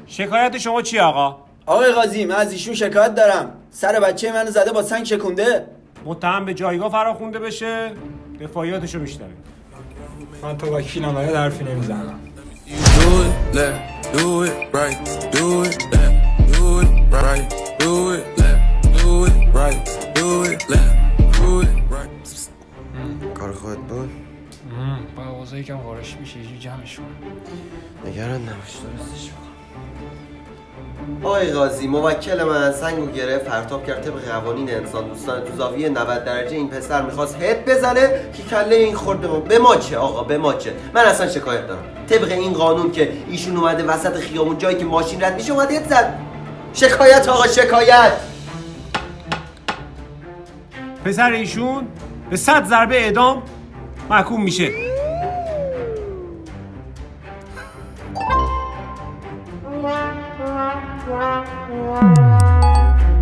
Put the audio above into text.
شکایت شما چی آقا؟ آقای قاضی من از ایشون شکایت دارم. سر بچه منو زده با سنگ شکونده. متهم به جایگاه فراخونده بشه دفاعیاتشو میشنویم. من تا وکیلم باید حرفی نمیزنم. Do it left, do it right, do it left, do it right, do it left, do it right, do it left, do it right. کار خودت بود؟ با آوازه یکم غارش میشه یه جمعش کنم. نگران نباش درستش میکنم. آقای قاضی موکل من سنگو گرفت پرتاب کرد طبق قوانین انسان دوستان تو زاویه 90 درجه این پسر میخواست هد بزنه که کله این خورده به ما چه آقا به ما چه. من اصلا شکایت دارم طبق این قانون که ایشون اومده وسط خیابون جایی که ماشین رد میشه اومده هد زد. شکایت آقا شکایت. پسر ایشون به 100 ضربه اعدام محکوم میشه.